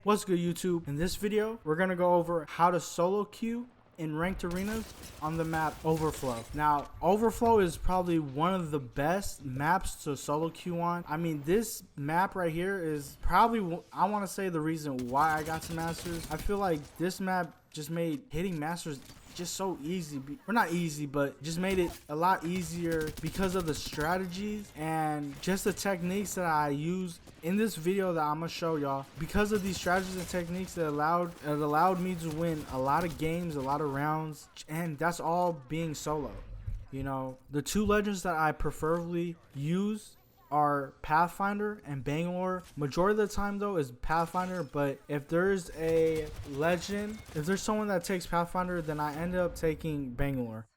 What's good, YouTube? In this video, we're gonna go over how to solo queue in ranked arenas on the map Overflow. Now, Overflow is probably one of the best maps to solo queue on. I mean, this map right here is probably, I want to say, the reason why I got to Masters. I feel like this map just made hitting Masters just so easy, or not easy, but just made it a lot easier because of the strategies and just the techniques that I use in this video that I'm gonna show y'all. Because of these strategies and techniques, it allowed me to win a lot of games, a lot of rounds, and that's all being solo. You know, the two legends that I preferably use are Pathfinder and Bangalore. Majority of the time though is Pathfinder, but if there's a legend, if there's someone that takes Pathfinder, then I end up taking Bangalore.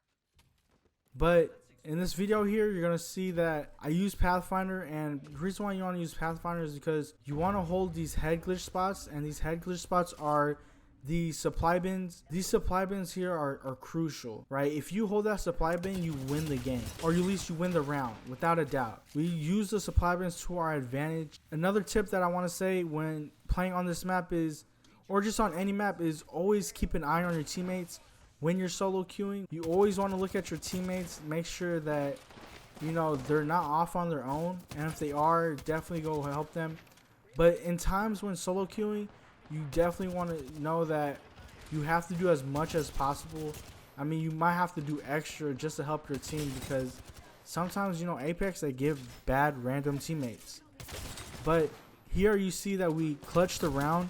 But in this video here, you're gonna see that I use Pathfinder, and the reason why you want to use Pathfinder is because you want to hold these head glitch spots, and these head glitch spots are the supply bins. These supply bins here are crucial, right? If you hold that supply bin, you win the game, or at least you win the round, without a doubt. We use the supply bins to our advantage. Another tip that I want to say when playing on this map is, or just on any map, is always keep an eye on your teammates. When you're solo queuing, you always want to look at your teammates, make sure that, you know, they're not off on their own, and if they are, definitely go help them. But in times when solo queuing, you definitely want to know that you have to do as much as possible. I mean, you might have to do extra just to help your team, because sometimes, you know, Apex, they give bad random teammates. But here you see that we clutched the round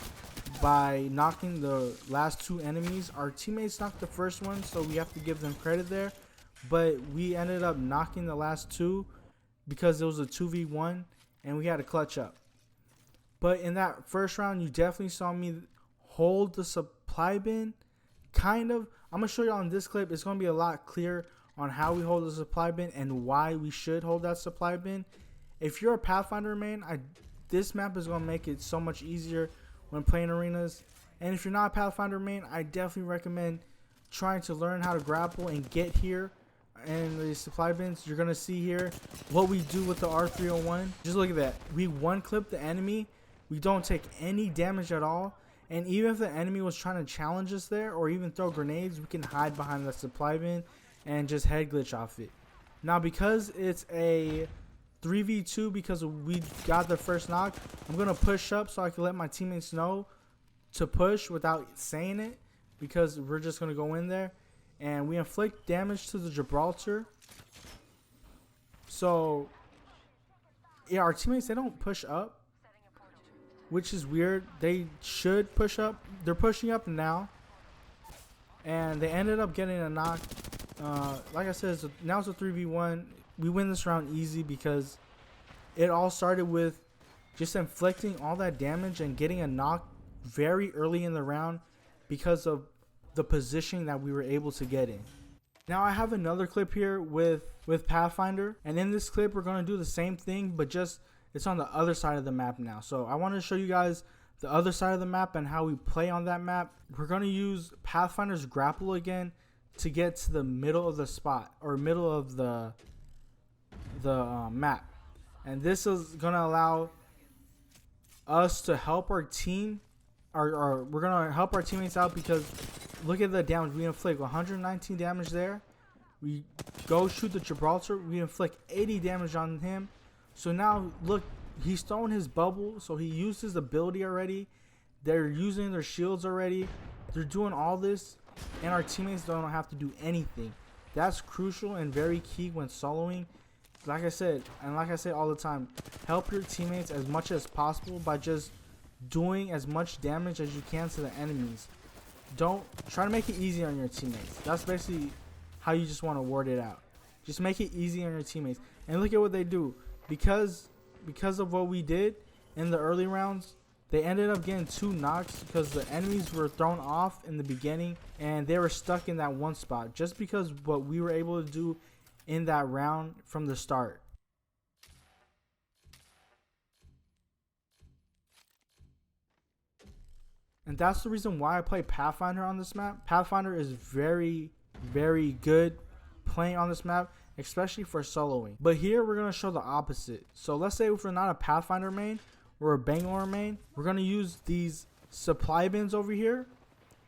by knocking the last two enemies. Our teammates knocked the first one, so we have to give them credit there. But we ended up knocking the last two because it was a 2v1 and we had to clutch up. But in that first round, you definitely saw me hold the supply bin, kind of. I'm going to show you on this clip. It's going to be a lot clearer on how we hold the supply bin and why we should hold that supply bin. If you're a Pathfinder main, this map is going to make it so much easier when playing arenas. And if you're not a Pathfinder main, I definitely recommend trying to learn how to grapple and get here. And the supply bins, you're going to see here what we do with the R301. Just look at that. We one clip the enemy. We don't take any damage at all, and even if the enemy was trying to challenge us there or even throw grenades, we can hide behind the supply bin and just head glitch off it. Now, because it's a 3v2, because we got the first knock, I'm going to push up so I can let my teammates know to push without saying it, because we're just going to go in there and we inflict damage to the Gibraltar. So yeah, our teammates, they don't push up, which is weird. They should push up. They're pushing up now, and they ended up getting a knock. Like I said, now it's a 3v1. We win this round easy because it all started with just inflicting all that damage and getting a knock very early in the round because of the positioning that we were able to get in. Now I have another clip here with Pathfinder, and in this clip we're going to do the same thing, but just it's on the other side of the map now. So I want to show you guys the other side of the map and how we play on that map. We're going to use Pathfinder's grapple again to get to the middle of the spot, or middle of the map. And this is going to allow us to help our team, or we're going to help our teammates out, because look at the damage we inflict. 119 damage there. We go shoot the Gibraltar, we inflict 80 damage on him. So now look, he's throwing his bubble, so he used his ability already. They're using their shields already. They're doing all this, and our teammates don't have to do anything. That's crucial and very key when soloing. Like I said, and like I say all the time, help your teammates as much as possible by just doing as much damage as you can to the enemies. Don't try to make it easy on your teammates. That's basically how you just want to word it out. Just make it easy on your teammates. And look at what they do. Because of what we did in the early rounds, they ended up getting 2 knocks because the enemies were thrown off in the beginning and they were stuck in that one spot, just because what we were able to do in that round from the start. And that's the reason why I play Pathfinder on this map. Pathfinder is very, very good playing on this map, especially for soloing. But here we're going to show the opposite. So let's say if we're not a Pathfinder main, we're a Bangalore main, we're going to use these supply bins over here,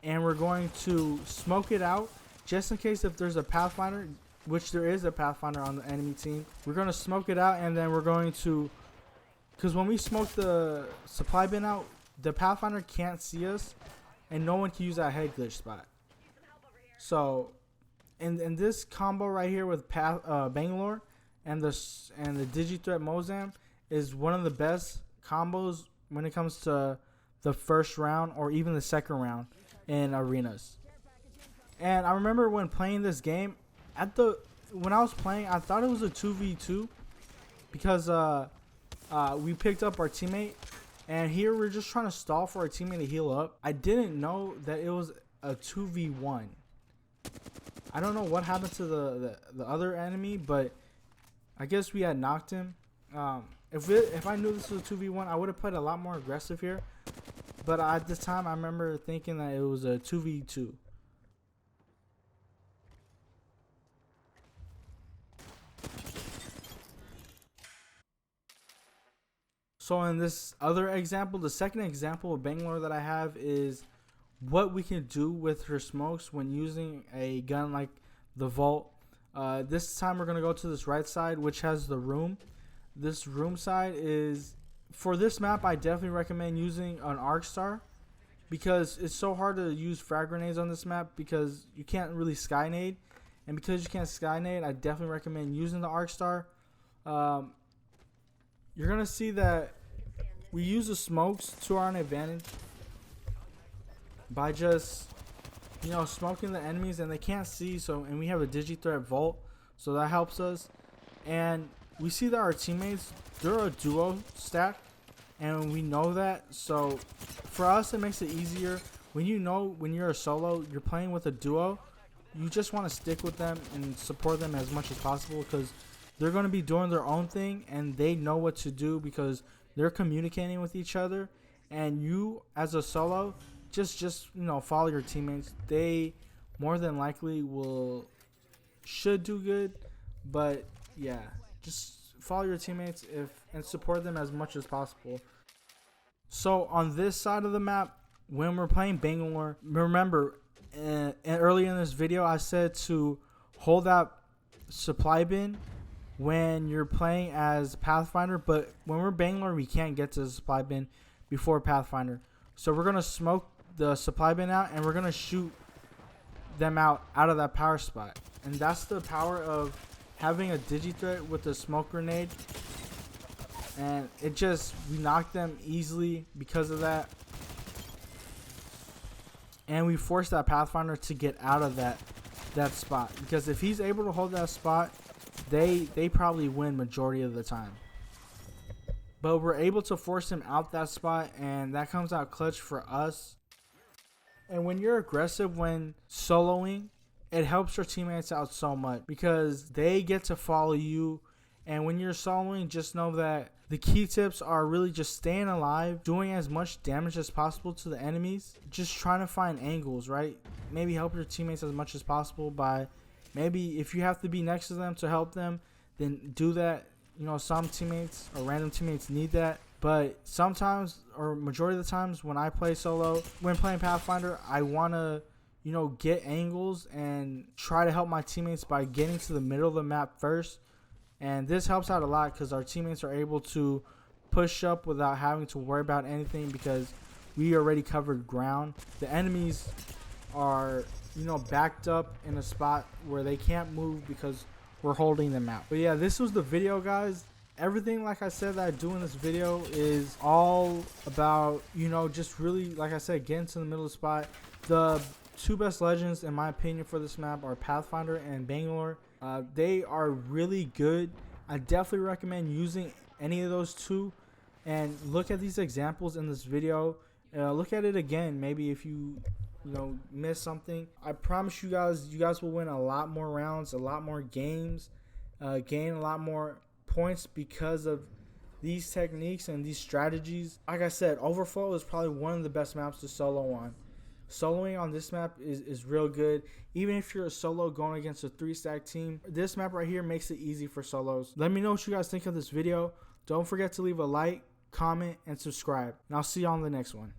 and we're going to smoke it out just in case if there's a Pathfinder, which there is a Pathfinder on the enemy team. We're going to smoke it out, and then we're going to, because when we smoke the supply bin out, the Pathfinder can't see us, and no one can use that head glitch spot. So, in this combo right here with Bangalore and the Digithreat Mozam is one of the best combos when it comes to the first round or even the second round in arenas. And I remember when playing this game, when I was playing, I thought it was a 2v2 because we picked up our teammate, and here we're just trying to stall for our teammate to heal up. I didn't know that it was a 2v1. I don't know what happened to the other enemy, but I guess we had knocked him. If I knew this was a 2v1, I would have played a lot more aggressive here. But at this time, I remember thinking that it was a 2v2. So in this other example, the second example of Bangalore that I have is what we can do with her smokes when using a gun like the Vault. This time we're going to go to this right side, which has the room. This room side is, for this map, I definitely recommend using an arc star, because it's so hard to use frag grenades on this map because you can't really sky nade. And because you can't sky nade, I definitely recommend using the arc star. You're going to see that we use the smokes to our advantage by just, smoking the enemies, and they can't see. And we have a Digithreat Vault, so that helps us. And we see that our teammates, they're a duo stack, and we know that. So for us, it makes it easier. When you're a solo, you're playing with a duo, you just want to stick with them and support them as much as possible, because they're going to be doing their own thing and they know what to do because they're communicating with each other. And you, as a solo, just follow your teammates. They more than likely should do good, but yeah, just follow your teammates and support them as much as possible. So on this side of the map, when we're playing Bangalore, remember earlier in this video I said to hold that supply bin when you're playing as Pathfinder, but when we're Bangalore, we can't get to the supply bin before Pathfinder. So we're gonna smoke the supply bin out, and we're gonna shoot them out of that power spot. And that's the power of having a Digithreat with a smoke grenade. And we knocked them easily because of that. And we forced that Pathfinder to get out of that spot, because if he's able to hold that spot, they probably win majority of the time. But we're able to force him out that spot, and that comes out clutch for us. And when you're aggressive when soloing, it helps your teammates out so much because they get to follow you. And when you're soloing, just know that the key tips are really just staying alive, doing as much damage as possible to the enemies, just trying to find angles, right? Maybe help your teammates as much as possible by, maybe if you have to be next to them to help them, then do that. Some teammates or random teammates need that. But sometimes, or majority of the times when I play solo, when playing Pathfinder, I want to, get angles and try to help my teammates by getting to the middle of the map first. And this helps out a lot because our teammates are able to push up without having to worry about anything because we already covered ground. The enemies are, backed up in a spot where they can't move because we're holding them out. But yeah, this was the video, guys. Everything, like I said, that I do in this video is all about, just really, like I said, getting to the middle of the spot. The two best legends, in my opinion, for this map are Pathfinder and Bangalore. They are really good. I definitely recommend using any of those two. And look at these examples in this video. Look at it again. Maybe if you miss something. I promise you guys will win a lot more rounds, a lot more games, gain a lot more points because of these techniques and these strategies. Like I said, Overflow is probably one of the best maps to solo on. Soloing on this map is real good. Even if you're a solo going against a 3-stack team, this map right here makes it easy for solos. Let me know what you guys think of this video. Don't forget to leave a like, comment, and subscribe. And I'll see you on the next one.